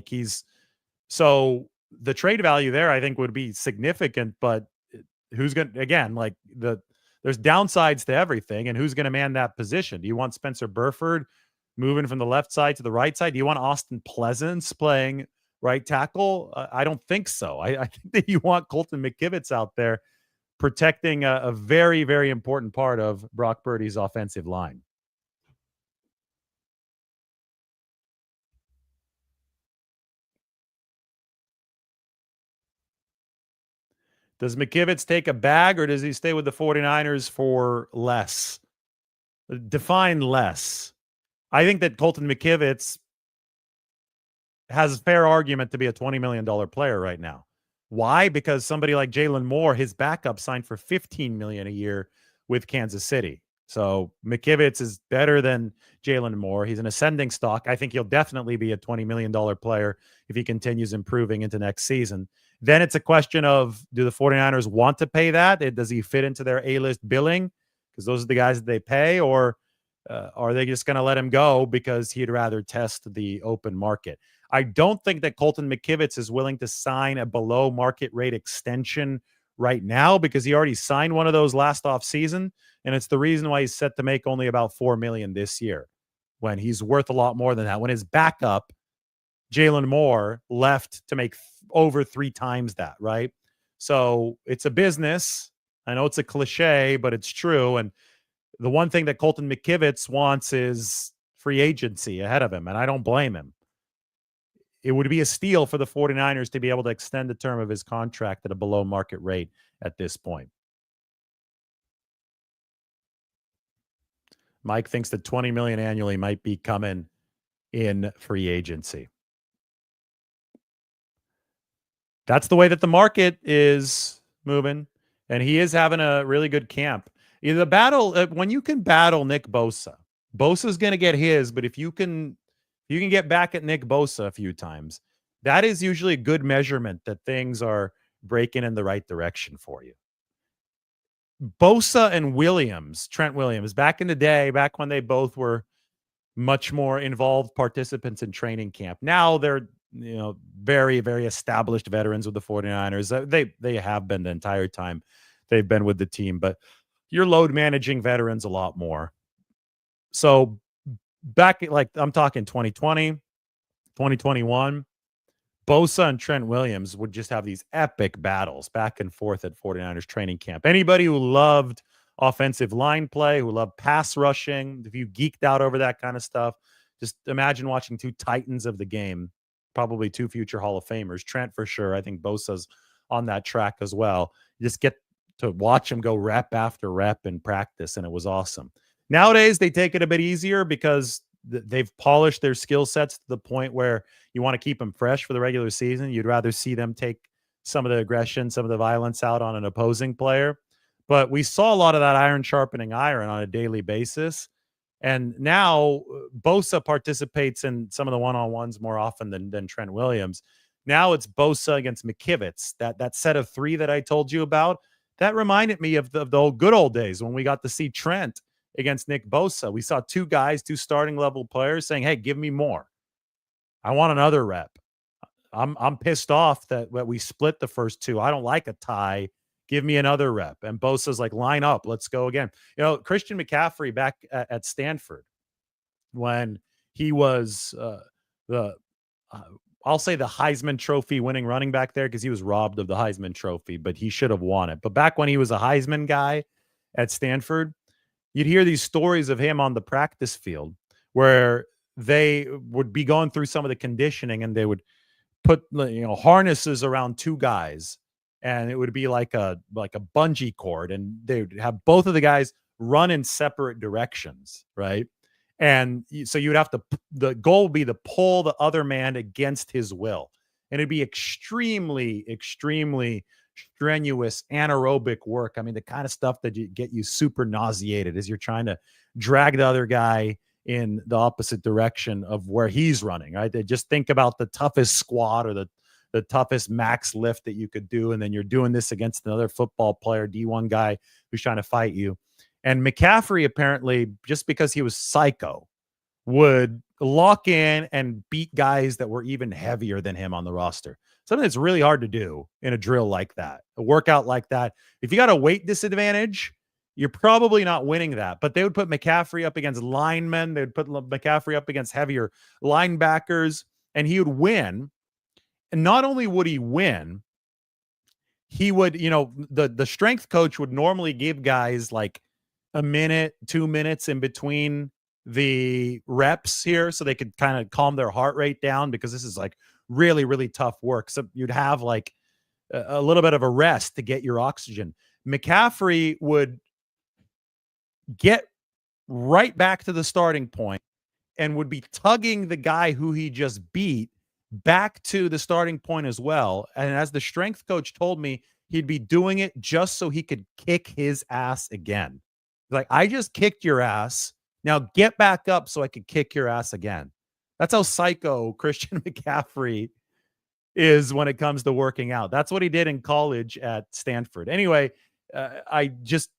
So the trade value there, I think, would be significant, but who's going to, again, like there's downsides to everything. And who's going to man that position? Do you want Spencer Burford moving from the left side to the right side? Do you want Austin Pleasance playing right tackle? I don't think so. I think that you want Colton McKivitz out there protecting a very, very important part of Brock Purdy's offensive line. Does McKivitz take a bag or does he stay with the 49ers for less? Define less. I think that Colton McKivitz has a fair argument to be a $20 million player right now. Why? Because somebody like Jalen Moore, his backup, signed for $15 million a year with Kansas City. So McKivitz is better than Jalen Moore. He's an ascending stock. I think he'll definitely be a $20 million player if he continues improving into next season. Then it's a question of, do the 49ers want to pay that? Does he fit into their A-list billing? Because those are the guys that they pay, or are they just going to let him go because he'd rather test the open market? I don't think that Colton McKivitz is willing to sign a below market rate extension right now because he already signed one of those last off season. And it's the reason why he's set to make only about $4 million this year when he's worth a lot more than that. When his backup, Jalen Moore, left to make over 3 times that, right? So it's a business. I know it's a cliche, but it's true. And the one thing that Colton McKivitz wants is free agency ahead of him, and I don't blame him. It would be a steal for the 49ers to be able to extend the term of his contract at a below market rate at this point. Mike thinks that $20 million annually might be coming in free agency. That's the way that the market is moving, and he is having a really good camp. The battle when you can battle Nick Bosa, Bosa's going to get his, but if you can get back at Nick Bosa a few times, that is usually a good measurement that things are breaking in the right direction for you. Bosa and Williams, Trent Williams, back in the day, back when they both were much more involved participants in training camp. Now they're, very, very established veterans with the 49ers. They have been the entire time they've been with the team, but you're load managing veterans a lot more. So back like I'm talking 2020, 2021, Bosa and Trent Williams would just have these epic battles back and forth at 49ers training camp. Anybody who loved offensive line play, who loved pass rushing, if you geeked out over that kind of stuff, just imagine watching two titans of the game, probably two future Hall of Famers. Trent for sure. I think Bosa's on that track as well. You just get to watch him go rep after rep in practice, and it was awesome. Nowadays, they take it a bit easier because they've polished their skill sets to the point where you want to keep them fresh for the regular season. You'd rather see them take some of the aggression, some of the violence out on an opposing player. But we saw a lot of that iron sharpening iron on a daily basis. And now Bosa participates in some of the one-on-ones more often than Trent Williams. Now it's Bosa against McKivitz. That set of three that I told you about, that reminded me of the old good old days when we got to see Trent against Nick Bosa. We saw two guys, two starting level players saying, hey, give me more. I want another rep. I'm pissed off that we split the first two. I don't like a tie. Give me another rep. And Bosa's like, line up. Let's go again. Christian McCaffrey back at Stanford when he was I'll say the Heisman Trophy winning running back there because he was robbed of the Heisman Trophy, but he should have won it. But back when he was a Heisman guy at Stanford, you'd hear these stories of him on the practice field where they would be going through some of the conditioning and they would put harnesses around two guys, and it would be like a bungee cord, and they would have both of the guys run in separate directions, right? And so you would have to, the goal would be to pull the other man against his will, and it'd be extremely strenuous anaerobic work. I mean, the kind of stuff that you get you super nauseated as you're trying to drag the other guy in the opposite direction of where he's running, right? They just think about the toughest squat or the toughest max lift that you could do. And then you're doing this against another football player, D1 guy who's trying to fight you. And McCaffrey, apparently, just because he was psycho, would lock in and beat guys that were even heavier than him on the roster. Something that's really hard to do in a drill like that, a workout like that. If you got a weight disadvantage, you're probably not winning that. But they would put McCaffrey up against linemen. They would put McCaffrey up against heavier linebackers, and he would win. And not only would he win, he would, the strength coach would normally give guys like a minute, 2 minutes in between the reps here so they could kind of calm their heart rate down, because this is like really, really tough work. So you'd have like a little bit of a rest to get your oxygen. McCaffrey would get right back to the starting point and would be tugging the guy who he just beat back to the starting point as well. And as the strength coach told me, he'd be doing it just so he could kick his ass again. Like, I just kicked your ass. Now get back up so I could kick your ass again. That's how psycho Christian McCaffrey is when it comes to working out. That's what he did in college at Stanford. Anyway, I just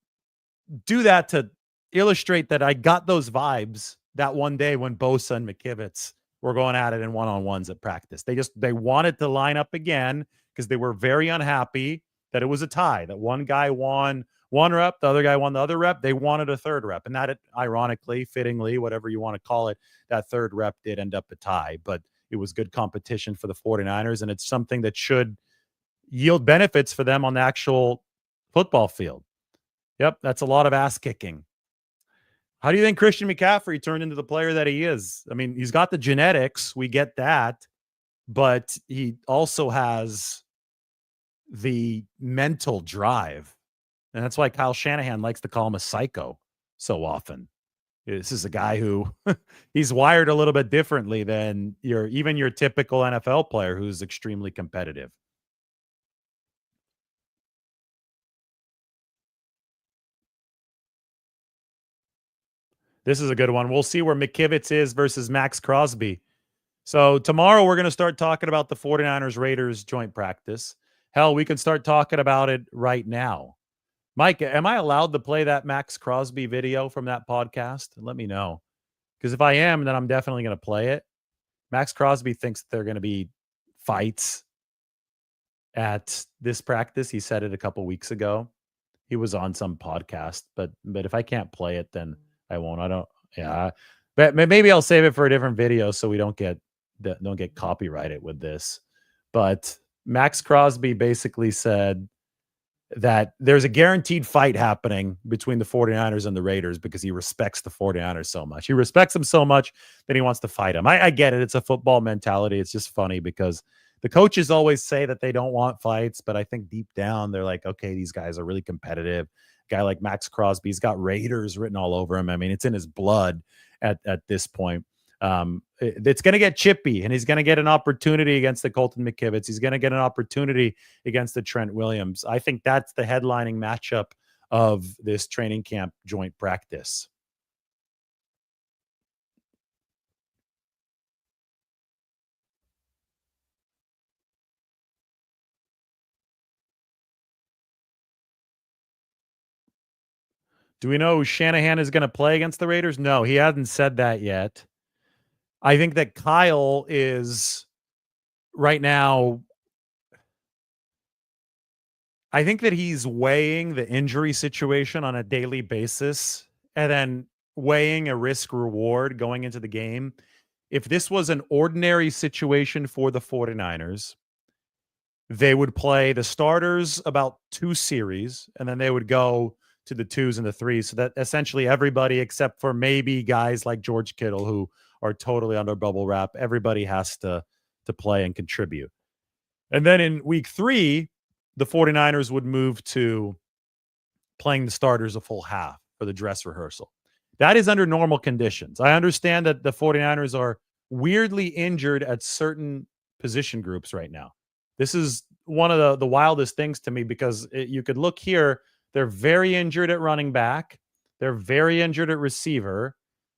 do that to illustrate that I got those vibes that one day when Bosa and McKivitz were going at it in one-on-ones at practice. They wanted to line up again because they were very unhappy that it was a tie, that one guy won one rep, the other guy won the other rep. They wanted a third rep. And that, ironically, fittingly, whatever you want to call it, that third rep did end up a tie. But it was good competition for the 49ers, and it's something that should yield benefits for them on the actual football field. Yep, that's a lot of ass kicking. How do you think Christian McCaffrey turned into the player that he is? I mean, he's got the genetics. We get that. But he also has the mental drive. And that's why Kyle Shanahan likes to call him a psycho so often. This is a guy who he's wired a little bit differently than your typical NFL player who's extremely competitive. This is a good one. We'll see where McKivitz is versus Max Crosby. So tomorrow we're going to start talking about the 49ers-Raiders joint practice. Hell, we can start talking about it right now. Mike, am I allowed to play that Max Crosby video from that podcast? Let me know. Because if I am, then I'm definitely going to play it. Max Crosby thinks there are going to be fights at this practice. He said it a couple weeks ago. He was on some podcast, but if I can't play it, then I won't. I don't. Yeah, but maybe I'll save it for a different video so we don't get copyrighted with this. But Max Crosby basically said that there's a guaranteed fight happening between the 49ers and the Raiders because he respects the 49ers so much. He respects them so much that he wants to fight them. I get it. It's a football mentality. It's just funny because the coaches always say that they don't want fights, but I think deep down they're like, okay, these guys are really competitive. A guy like Max Crosby, he's got Raiders written all over him. I mean, it's in his blood at this point. It's going to get chippy, and he's going to get an opportunity against the Colton McKivitz. He's going to get an opportunity against the Trent Williams. I think that's the headlining matchup of this training camp joint practice. Do we know who Shanahan is going to play against the Raiders? No, he hasn't said that yet. I think that Kyle is right now. I think that he's weighing the injury situation on a daily basis and then weighing a risk reward going into the game. If this was an ordinary situation for the 49ers, they would play the starters about 2 series, and then they would go to the 2s and the 3s. So that essentially everybody, except for maybe guys like George Kittle, who are totally under bubble wrap, everybody has to play and contribute. And then in week 3, the 49ers would move to playing the starters a full half for the dress rehearsal. That is under normal conditions. I understand that the 49ers are weirdly injured at certain position groups right now. This is one of the wildest things to me because you could look here. They're very injured at running back. They're very injured at receiver.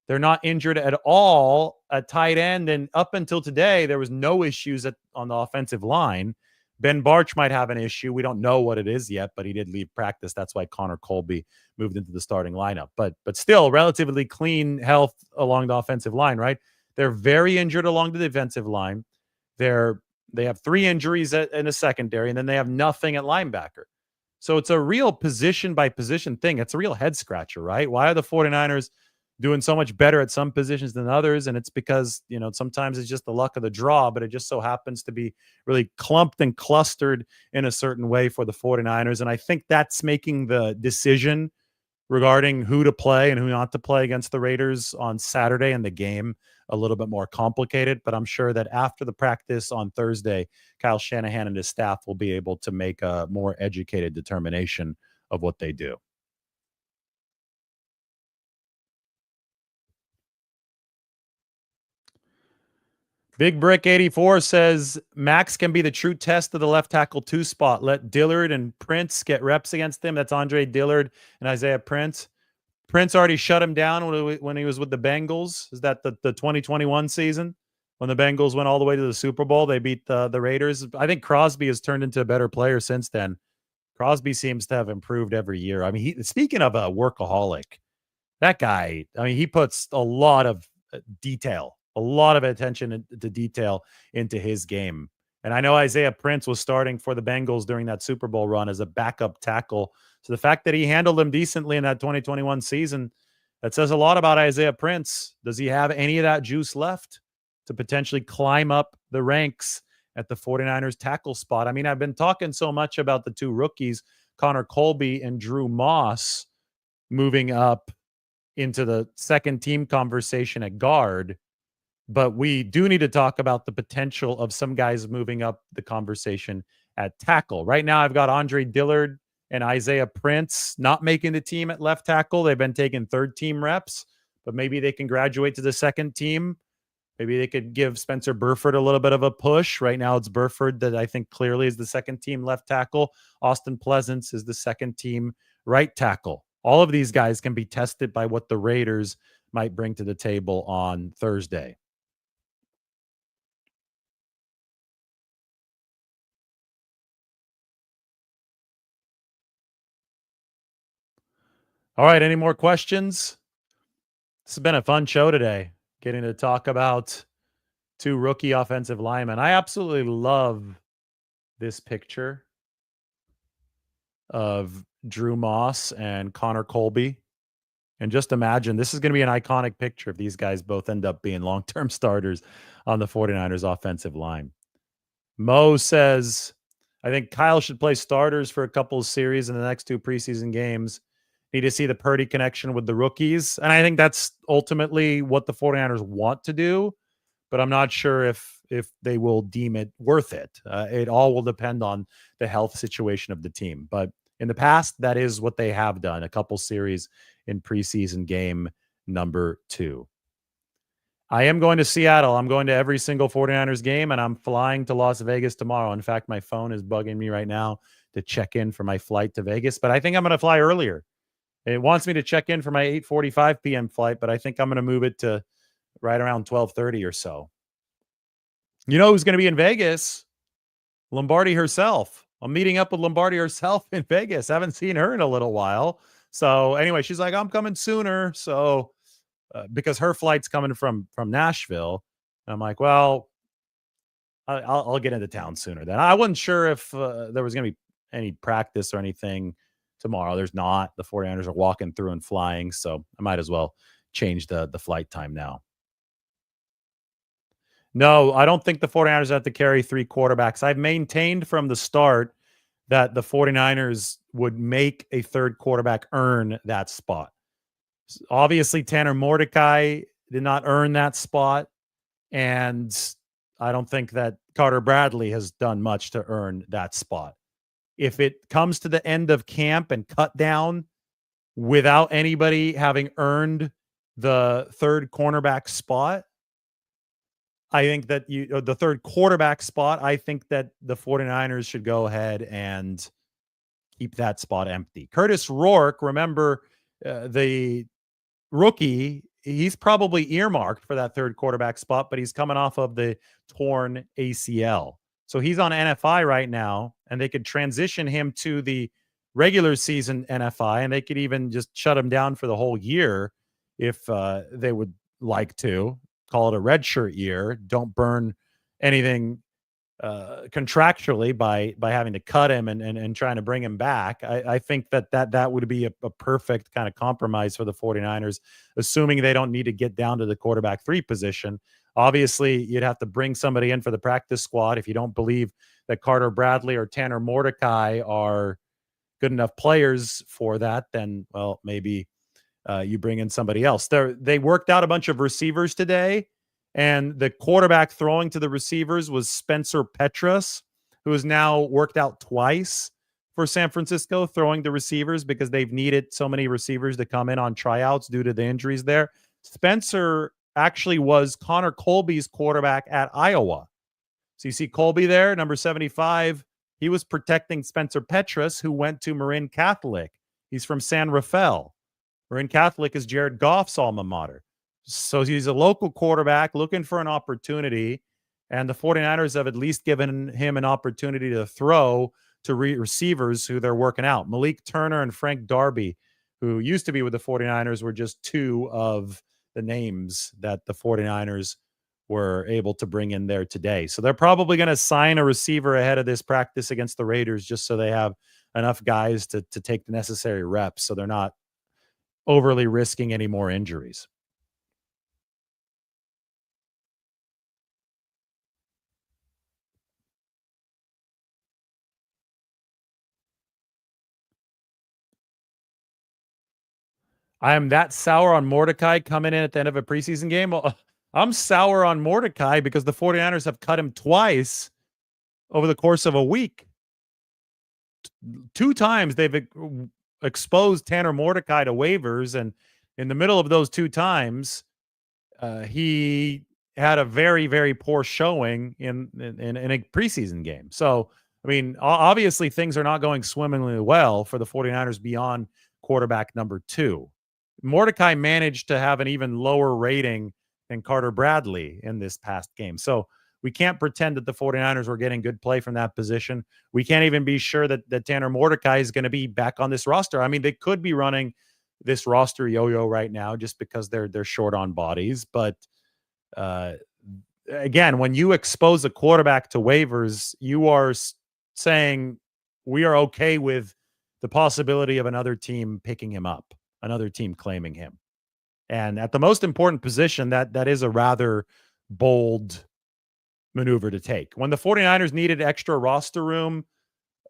They're not injured at all at tight end. And up until today, there was no issues on the offensive line. Ben Barch might have an issue. We don't know what it is yet, but he did leave practice. That's why Connor Colby moved into the starting lineup. But still, relatively clean health along the offensive line, right? They're very injured along the defensive line. They have 3 injuries in a secondary, and then they have nothing at linebacker. So it's a real position-by-position thing. It's a real head-scratcher, right? Why are the 49ers doing so much better at some positions than others? And it's because, sometimes it's just the luck of the draw, but it just so happens to be really clumped and clustered in a certain way for the 49ers. And I think that's making the decision regarding who to play and who not to play against the Raiders on Saturday in the game a little bit more complicated. But I'm sure that after the practice on Thursday, Kyle Shanahan and his staff will be able to make a more educated determination of what they do. Big Brick 84 says Max can be the true test of the left tackle 2 spot. Let Dillard and Prince get reps against him. That's Andre Dillard and Isaiah Prince. Prince already shut him down when he was with the Bengals. Is that the 2021 season when the Bengals went all the way to the Super Bowl? They beat the Raiders. I think Crosby has turned into a better player since then. Crosby seems to have improved every year. I mean, speaking of a workaholic, that guy, I mean, he puts a lot of detail, a lot of attention to detail into his game. And I know Isaiah Prince was starting for the Bengals during that Super Bowl run as a backup tackle. So the fact that he handled them decently in that 2021 season, that says a lot about Isaiah Prince. Does he have any of that juice left to potentially climb up the ranks at the 49ers tackle spot? I mean, I've been talking so much about the 2 rookies, Connor Colby and Drew Moss, moving up into the second team conversation at guard. But we do need to talk about the potential of some guys moving up the conversation at tackle. Right now, I've got Andre Dillard and Isaiah Prince not making the team at left tackle. They've been taking 3rd team reps, but maybe they can graduate to the second team. Maybe they could give Spencer Burford a little bit of a push. Right now, it's Burford that I think clearly is the second team left tackle. Austin Pleasance is the second team right tackle. All of these guys can be tested by what the Raiders might bring to the table on Thursday. All right, any more questions? This has been a fun show today, getting to talk about two rookie offensive linemen. I absolutely love this picture of Drew Moss and Connor Colby. And just imagine, this is going to be an iconic picture if these guys both end up being long-term starters on the 49ers offensive line. Mo says, I think Kyle should play starters for a couple of series in the next two preseason games. Need to see the Purdy connection with the rookies. And I think that's ultimately what the 49ers want to do, but I'm not sure if they will deem it worth it. It all will depend on the health situation of the team. But in the past, that is what they have done, a couple series in preseason game number 2. I am going to Seattle. I'm going to every single 49ers game, and I'm flying to Las Vegas tomorrow. In fact, my phone is bugging me right now to check in for my flight to Vegas, but I think I'm going to fly earlier. It wants me to check in for my 8:45 p.m. flight, but I think I'm going to move it to right around 12:30 or so. You know who's going to be in Vegas? Lombardi herself. I'm meeting up with Lombardi herself in Vegas. I haven't seen her in a little while. So anyway, she's like, I'm coming sooner. So because her flight's coming from Nashville, and I'm like, well, I'll get into town sooner. Then I wasn't sure if there was going to be any practice or anything tomorrow. There's not. The 49ers are walking through and flying, so I might as well change the flight time now. No, I don't think the 49ers have to carry 3 quarterbacks. I've maintained from the start that the 49ers would make a third quarterback earn that spot. Obviously, Tanner Mordecai did not earn that spot, and I don't think that Carter Bradley has done much to earn that spot. If it comes to the end of camp and cut down without anybody having earned the third cornerback spot, I think that the third quarterback spot, I think that the 49ers should go ahead and keep that spot empty. Curtis Rourke, remember the rookie, he's probably earmarked for that third quarterback spot, but he's coming off of the torn ACL. So he's on NFI right now, and they could transition him to the regular season NFI, and they could even just shut him down for the whole year if they would like to. Call it a redshirt year. Don't burn anything contractually by having to cut him and trying to bring him back. I think that would be a perfect kind of compromise for the 49ers, assuming they don't need to get down to the quarterback 3 position. Obviously, you'd have to bring somebody in for the practice squad. If you don't believe that Carter Bradley or Tanner Mordecai are good enough players for that, then, well, maybe you bring in somebody else. They worked out a bunch of receivers today, and the quarterback throwing to the receivers was Spencer Petras, who has now worked out twice for San Francisco, throwing the receivers because they've needed so many receivers to come in on tryouts due to the injuries there. Spencer actually was Connor Colby's quarterback at Iowa. So you see Colby there, number 75. He was protecting Spencer Petras, who went to Marin Catholic. He's from San Rafael. Marin Catholic is Jared Goff's alma mater. So he's a local quarterback looking for an opportunity, and the 49ers have at least given him an opportunity to throw to receivers who they're working out. Malik Turner and Frank Darby, who used to be with the 49ers, were just 2 of the names that the 49ers were able to bring in there today. So they're probably going to sign a receiver ahead of this practice against the Raiders just so they have enough guys to take the necessary reps so they're not overly risking any more injuries. I am that sour on Mordecai coming in at the end of a preseason game. Well, I'm sour on Mordecai because the 49ers have cut him twice over the course of a week. 2 times they've exposed Tanner Mordecai to waivers, and in the middle of those 2 times, he had a very, very poor showing in a preseason game. So, I mean, obviously things are not going swimmingly well for the 49ers beyond quarterback number 2. Mordecai managed to have an even lower rating than Carter Bradley in this past game. So we can't pretend that the 49ers were getting good play from that position. We can't even be sure that Tanner Mordecai is going to be back on this roster. I mean, they could be running this roster yo-yo right now just because they're short on bodies. But again, when you expose a quarterback to waivers, you are saying we are okay with the possibility of another team picking him up, another team claiming him. And at the most important position, that is a rather bold maneuver to take. When the 49ers needed extra roster room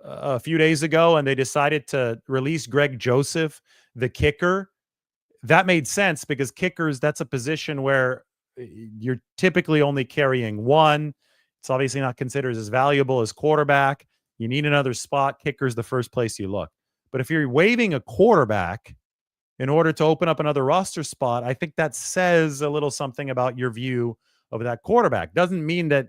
a few days ago and they decided to release Greg Joseph, the kicker, that made sense because kickers, that's a position where you're typically only carrying one. It's obviously not considered as valuable as quarterback. You need another spot. Kicker's the first place you look. But if you're waiving a quarterback in order to open up another roster spot, I think that says a little something about your view of that quarterback. Doesn't mean that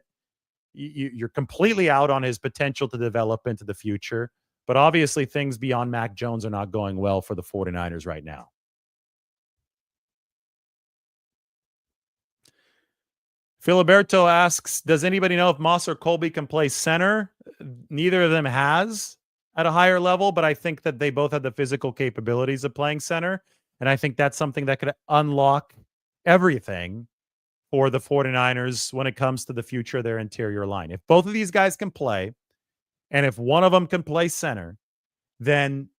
you're completely out on his potential to develop into the future. But obviously things beyond Mac Jones are not going well for the 49ers right now. Filiberto asks, does anybody know if Moss or Colby can play center? Neither of them has at a higher level, but I think that they both have the physical capabilities of playing center. And I think that's something that could unlock everything for the 49ers when it comes to the future of their interior line. If both of these guys can play, and if one of them can play center, then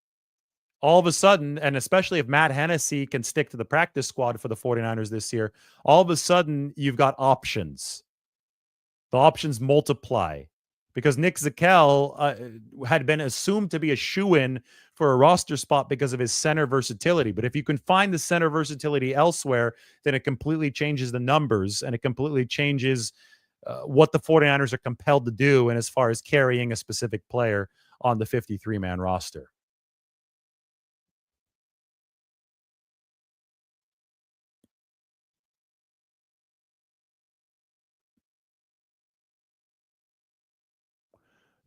all of a sudden, and especially if Matt Hennessy can stick to the practice squad for the 49ers this year, all of a sudden you've got options. The options multiply because Nick Zakelj had been assumed to be a shoo-in for a roster spot because of his center versatility. But if you can find the center versatility elsewhere, then it completely changes the numbers and it completely changes what the 49ers are compelled to do and as far as carrying a specific player on the 53-man roster.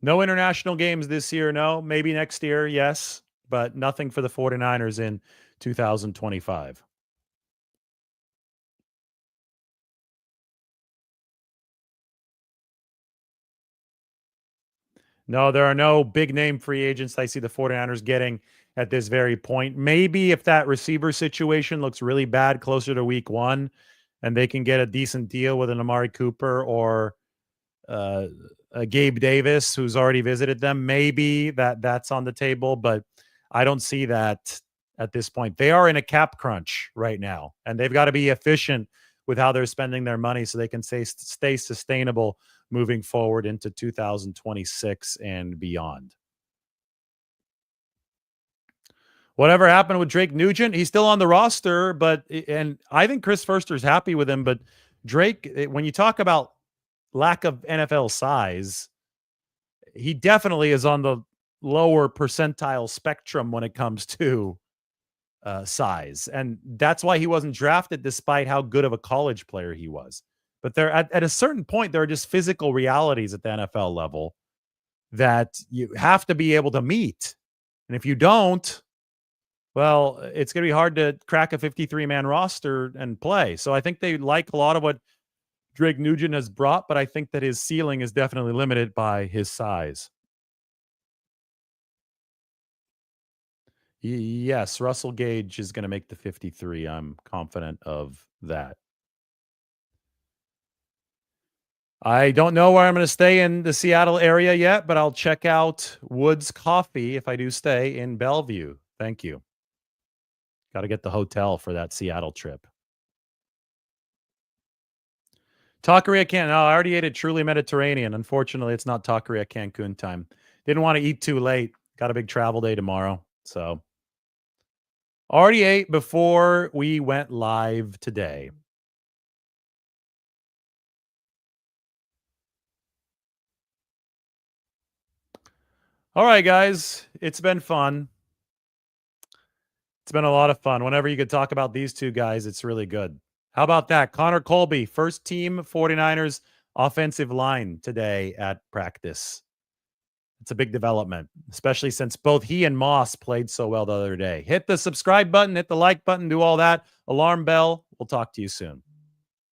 No international games this year, no. Maybe next year, yes. But nothing for the 49ers in 2025. No, there are no big-name free agents I see the 49ers getting at this very point. Maybe if that receiver situation looks really bad closer to week 1 and they can get a decent deal with an Amari Cooper or Gabe Davis, who's already visited them. Maybe that's on the table, but I don't see that at this point. They are in a cap crunch right now, and they've got to be efficient with how they're spending their money so they can stay sustainable moving forward into 2026 and beyond. Whatever happened with Drake Nugent? He's still on the roster, and I think Chris Foerster's happy with him, but Drake, when you talk about lack of NFL size, he definitely is on the lower percentile spectrum when it comes to size. And that's why he wasn't drafted despite how good of a college player he was. But there, at a certain point, there are just physical realities at the NFL level that you have to be able to meet. And if you don't, well, it's going to be hard to crack a 53-man roster and play. So I think they like a lot of what Drake Nugent has brought, but I think that his ceiling is definitely limited by his size. Yes, Russell Gage is going to make the 53. I'm confident of that. I don't know where I'm going to stay in the Seattle area yet, but I'll check out Woods Coffee if I do stay in Bellevue. Thank you. Got to get the hotel for that Seattle trip. Taqueria Cancun. No, I already ate at Truly Mediterranean. Unfortunately, it's not Taqueria Cancun time. Didn't want to eat too late. Got a big travel day tomorrow. So already ate before we went live today. All right, guys. It's been fun. It's been a lot of fun. Whenever you could talk about these two guys, it's really good. How about that? Connor Colby, first team 49ers offensive line today at practice. It's a big development, especially since both he and Moss played so well the other day. Hit the subscribe button, hit the like button, do all that. Alarm bell. We'll talk to you soon.